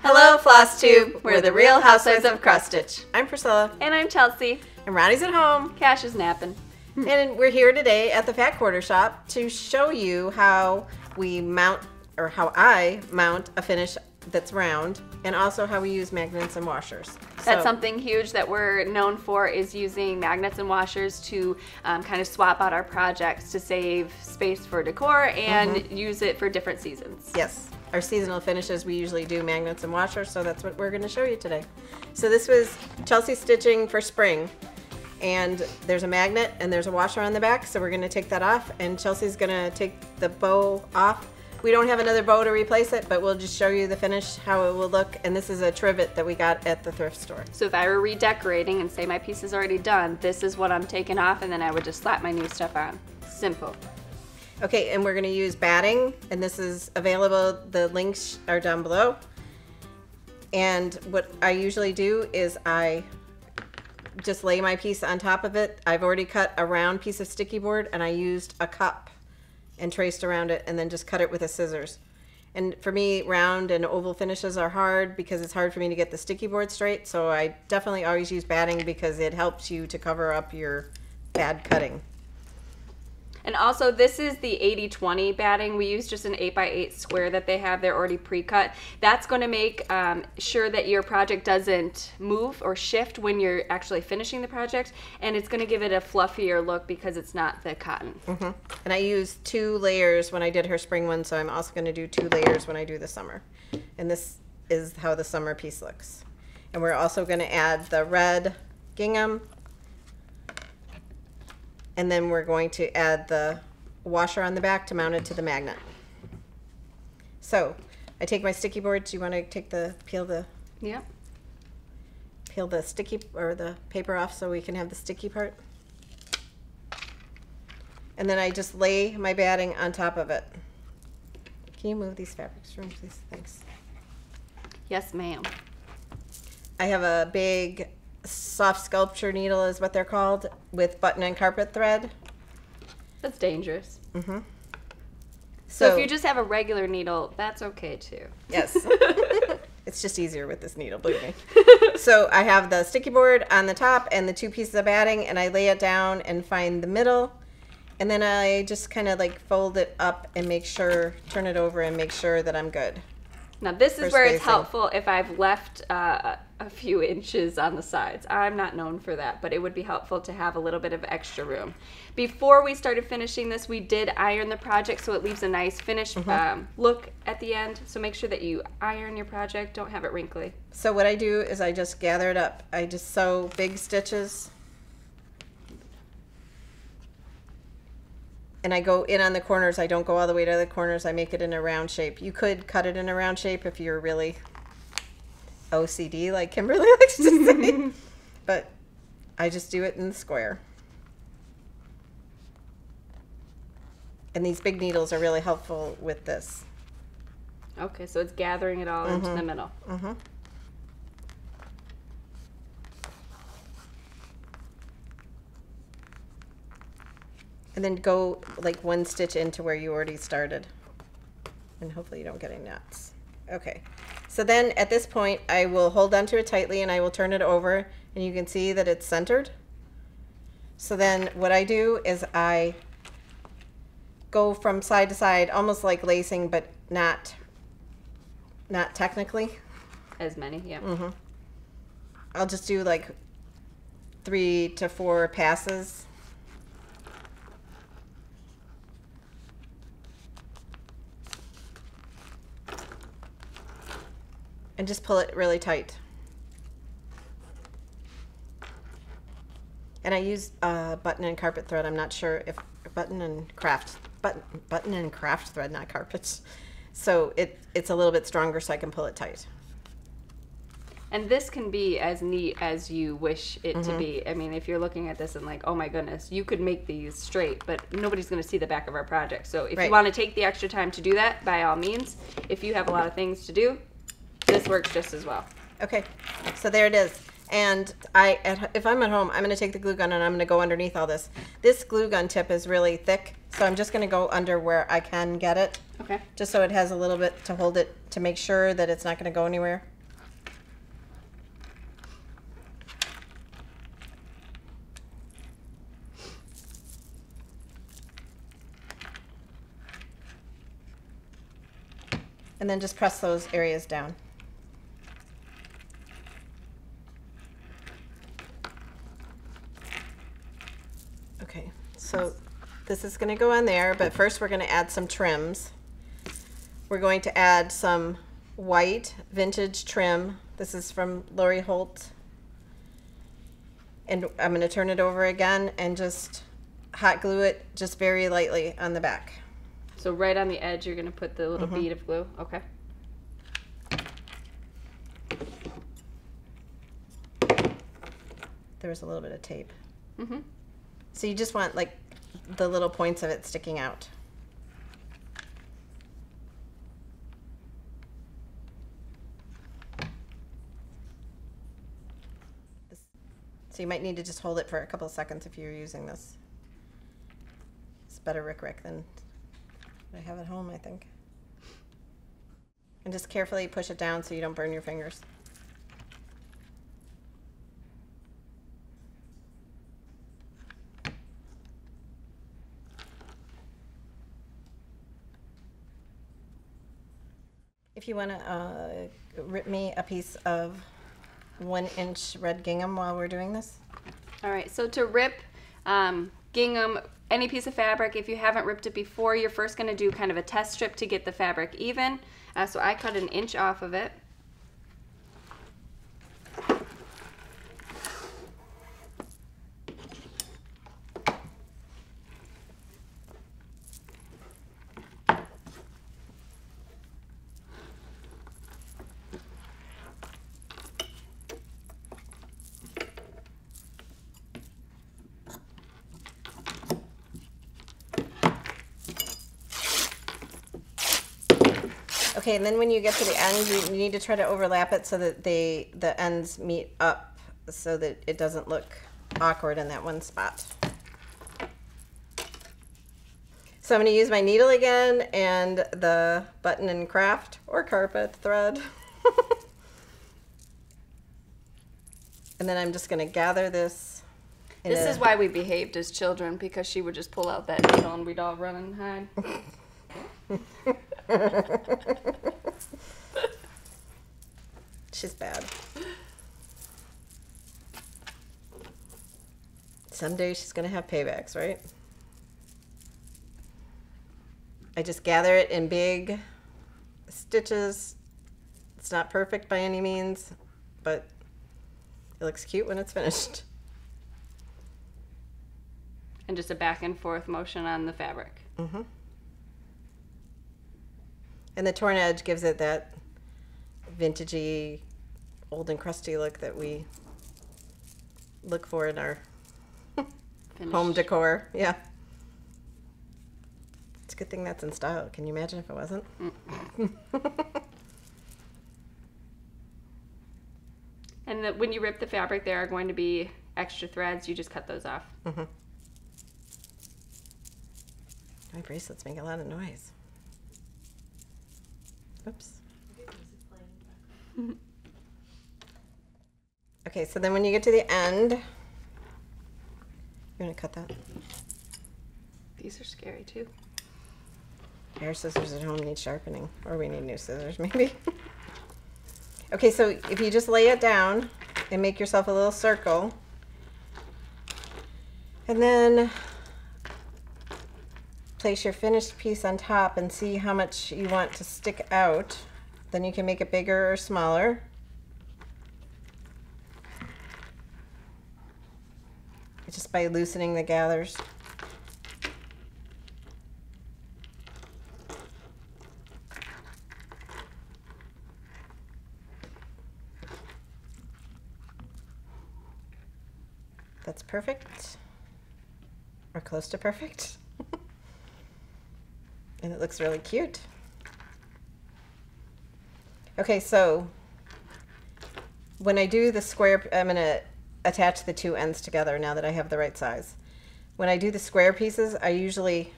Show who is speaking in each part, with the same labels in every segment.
Speaker 1: Hello, FlossTube. We're the real Housewives of Cross Stitch.
Speaker 2: I'm Priscilla.
Speaker 1: And I'm Chelsea.
Speaker 2: And Ronnie's at home.
Speaker 1: Cash is napping.
Speaker 2: And we're here today at the Fat Quarter Shop to show you how we mount, or how I mount a finish that's round, and also how we use magnets and washers.
Speaker 1: That's something huge that we're known for, is using magnets and washers to kind of swap out our projects to save space for decor and use it for different seasons.
Speaker 2: Yes. Our seasonal finishes, we usually do magnets and washers, so that's what we're going to show you today. So this was Chelsea stitching for spring, and there's a magnet and there's a washer on the back, so we're going to take that off, and Chelsea's going to take the bow off. We don't have another bow to replace it, but we'll just show you the finish, how it will look, and this is a trivet that we got at the thrift store.
Speaker 1: So if I were redecorating and say my piece is already done, this is what I'm taking off, and then I would just slap my new stuff on. Simple.
Speaker 2: Okay, and we're going to use batting, and this is available. The links are down below. And what I usually do is I just lay my piece on top of it. I've already cut a round piece of sticky board, and I used a cup and traced around it, and then just cut it with a scissors. And for me, round and oval finishes are hard because it's hard for me to get the sticky board straight, so I definitely always use batting because it helps you to cover up your bad cutting.
Speaker 1: And also, this is the 80-20 batting. We use just an 8x8 square that they have. They're already pre-cut. That's going to make sure that your project doesn't move or shift when you're actually finishing the project, and it's going to give it a fluffier look because it's not the cotton.
Speaker 2: And I used 2 layers when I did her spring one, so I'm also going to do 2 layers when I do the summer. And this is how the summer piece looks. And we're also going to add the red gingham, and then we're going to add the washer on the back to mount it to the magnet. So I take my sticky board. Do you want to take peel the sticky or the paper off so we can have the sticky part? And then I just lay my batting on top of it. Can you move these fabrics from please? Thanks.
Speaker 1: Yes, ma'am.
Speaker 2: I have a big soft sculpture needle is what they're called, with button and carpet thread.
Speaker 1: That's dangerous. So if you just have a regular needle, that's okay too.
Speaker 2: Yes. It's just easier with this needle, believe me. So I have the sticky board on the top and the 2 pieces of batting, and I lay it down and find the middle, and then I just kind of like fold it up and make sure, turn it over and make sure that I'm good.
Speaker 1: Now this is where it's helpful if I've left a few inches on the sides. I'm not known for that, but it would be helpful to have a little bit of extra room. Before we started finishing this, we did iron the project so it leaves a nice finished look at the end. So make sure that you iron your project, don't have it wrinkly.
Speaker 2: So what I do is I just gather it up. I just sew big stitches. And I go in on the corners. I don't go all the way to the corners. I make it in a round shape. You could cut it in a round shape if you're really OCD, like Kimberly likes to say. But I just do it in the square. And these big needles are really helpful with this.
Speaker 1: Okay, so it's gathering it all into the middle.
Speaker 2: And then go like 1 stitch into where you already started. And hopefully you don't get any knots. Okay. So then at this point, I will hold onto it tightly and I will turn it over, and you can see that it's centered. So then what I do is I go from side to side, almost like lacing, but not technically.
Speaker 1: As many, yeah.
Speaker 2: I'll just do like 3 to 4 passes. And just pull it really tight. And I use button and carpet thread. I'm not sure if button and craft thread, not carpets. So it's a little bit stronger, so I can pull it tight.
Speaker 1: And this can be as neat as you wish it to be. I mean, if you're looking at this and like, oh my goodness, you could make these straight, but nobody's going to see the back of our project. So if you want to take the extra time to do that, by all means. If you have a lot of things to do, this works just as well.
Speaker 2: Okay, so there it is. And if I'm at home, I'm going to take the glue gun and I'm going to go underneath all this. This glue gun tip is really thick, so I'm just going to go under where I can get it.
Speaker 1: Okay.
Speaker 2: Just so it has a little bit to hold it, to make sure that it's not going to go anywhere. And then just press those areas down. Okay, so this is going to go on there, but first we're going to add some trims. We're going to add some white vintage trim. This is from Lori Holt. And I'm going to turn it over again and just hot glue it just very lightly on the back.
Speaker 1: So right on the edge, you're going to put the little bead of glue. Okay.
Speaker 2: There was a little bit of tape. So you just want like the little points of it sticking out. So you might need to just hold it for a couple of seconds if you're using this. It's better Rick than I have at home, I think. And just carefully push it down so you don't burn your fingers. If you want to rip me a piece of 1-inch red gingham while we're doing this.
Speaker 1: All right, so to rip gingham, any piece of fabric, if you haven't ripped it before, you're first going to do kind of a test strip to get the fabric even. So I cut 1 inch off of it.
Speaker 2: Okay, and then when you get to the end, you need to try to overlap it so that the ends meet up so that it doesn't look awkward in that one spot. So I'm going to use my needle again and the button and craft or carpet thread. And then I'm just going to gather this.
Speaker 1: This is why we behaved as children, because she would just pull out that needle and we'd all run and hide.
Speaker 2: She's bad. Someday she's going to have paybacks, right? I just gather it in big stitches. It's not perfect by any means, but it looks cute when it's finished.
Speaker 1: And just a back and forth motion on the fabric.
Speaker 2: And the torn edge gives it that vintagey, old and crusty look that we look for in our home decor. Yeah. It's a good thing that's in style. Can you imagine if it wasn't?
Speaker 1: And when you rip the fabric, there are going to be extra threads. You just cut those off.
Speaker 2: My bracelets make a lot of noise. Oops. Okay, so then when you get to the end, you want to cut that?
Speaker 1: These are scary too.
Speaker 2: Our scissors at home need sharpening, or we need new scissors maybe. Okay, so if you just lay it down and make yourself a little circle, and then place your finished piece on top and see how much you want to stick out. Then you can make it bigger or smaller. Just by loosening the gathers. That's perfect, or close to perfect. And it looks really cute. Okay, so when I do the square, I'm going to attach the two ends together now that I have the right size. When I do the square pieces, I usually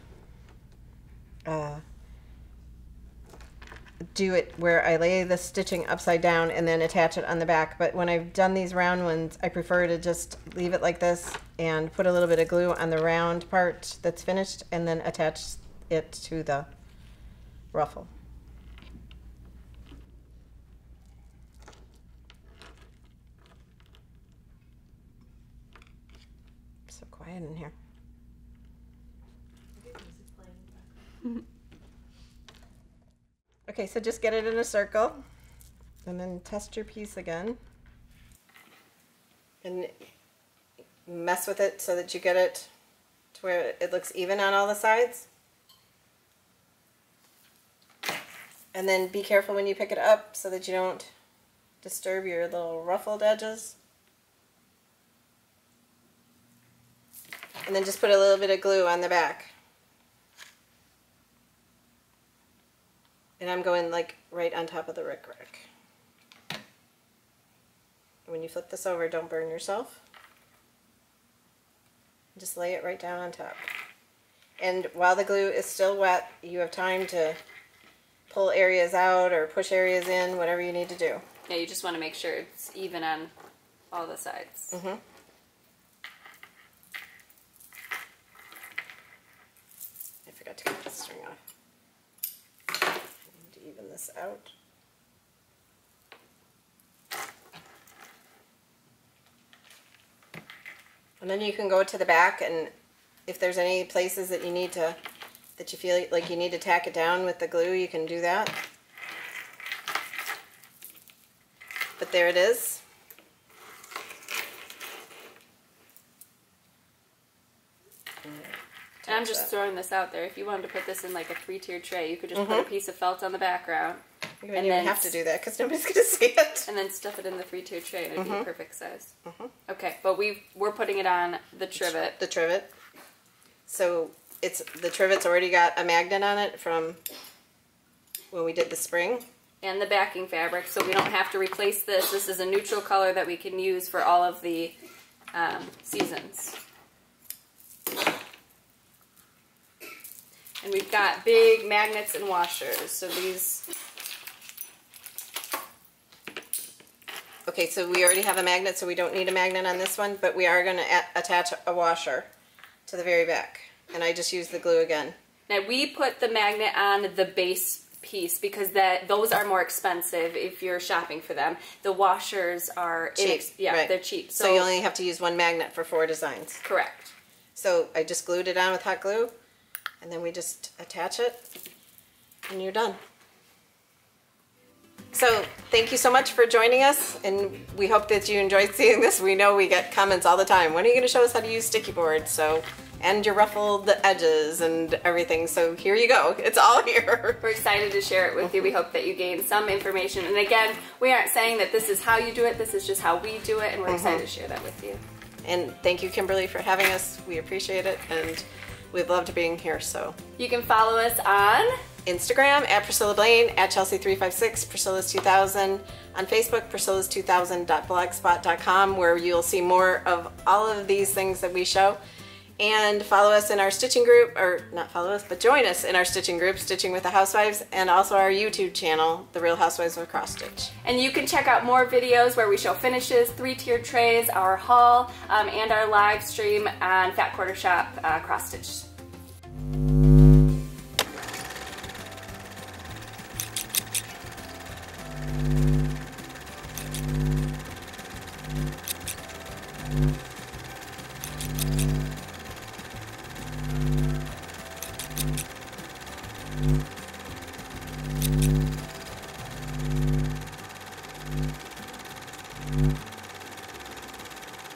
Speaker 2: do it where I lay the stitching upside down and then attach it on the back. But when I've done these round ones, I prefer to just leave it like this and put a little bit of glue on the round part that's finished and then attach it to the ruffle. So quiet in here. Okay, so just get it in a circle and then test your piece again and mess with it so that you get it to where it looks even on all the sides. And then be careful when you pick it up so that you don't disturb your little ruffled edges. And then just put a little bit of glue on the back. And I'm going like right on top of the rickrack. When you flip this over, don't burn yourself. Just lay it right down on top. And while the glue is still wet, you have time to pull areas out or push areas in, whatever you need to do.
Speaker 1: Yeah, you just want to make sure it's even on all the sides.
Speaker 2: Mm-hmm. I forgot to cut the string off. Even this out. And then you can go to the back, and if there's any places that you need to, that you feel like you need to tack it down with the glue, you can do that. But there it is.
Speaker 1: And I'm just throwing this out there. If you wanted to put this in like a 3-tiered tray, you could just put a piece of felt on the background.
Speaker 2: You don't even have to do that because nobody's going to see it.
Speaker 1: And then stuff it in the 3-tiered tray and it would be a perfect size. Okay, but we're putting it on the trivet.
Speaker 2: The trivet. So the trivet's already got a magnet on it from when we did the spring.
Speaker 1: And the backing fabric, so we don't have to replace this. This is a neutral color that we can use for all of the seasons. And we've got big magnets and washers. So these...
Speaker 2: Okay, so we already have a magnet, so we don't need a magnet on this one, but we are going to attach a washer to the very back. And I just use the glue again.
Speaker 1: Now we put the magnet on the base piece because those are more expensive if you're shopping for them. The washers are
Speaker 2: cheap.
Speaker 1: Right. They're cheap.
Speaker 2: So you only have to use one magnet for 4 designs.
Speaker 1: Correct.
Speaker 2: So I just glued it on with hot glue. And then we just attach it, and you're done. So thank you so much for joining us, and we hope that you enjoyed seeing this. We know we get comments all the time. When are you going to show us how to use sticky boards? And your ruffled edges and everything. So here you go. It's all here.
Speaker 1: We're excited to share it with you. We hope that you gain some information. And again, we aren't saying that this is how you do it. This is just how we do it, and we're excited to share that with you.
Speaker 2: And thank you, Kimberly, for having us. We appreciate it, and we've loved being here. So
Speaker 1: you can follow us on
Speaker 2: Instagram at Priscilla Blaine, at Chelsea356, Priscilla's2000, on Facebook, Priscilla's2000.blogspot.com, where you'll see more of all of these things that we show. And follow us in our stitching group, or not follow us, but join us in our stitching group, Stitching with the Housewives, and also our YouTube channel, The Real Housewives of Cross Stitch.
Speaker 1: And you can check out more videos where we show finishes, 3-tiered trays, our haul, and our live stream on Fat Quarter Shop Cross Stitch.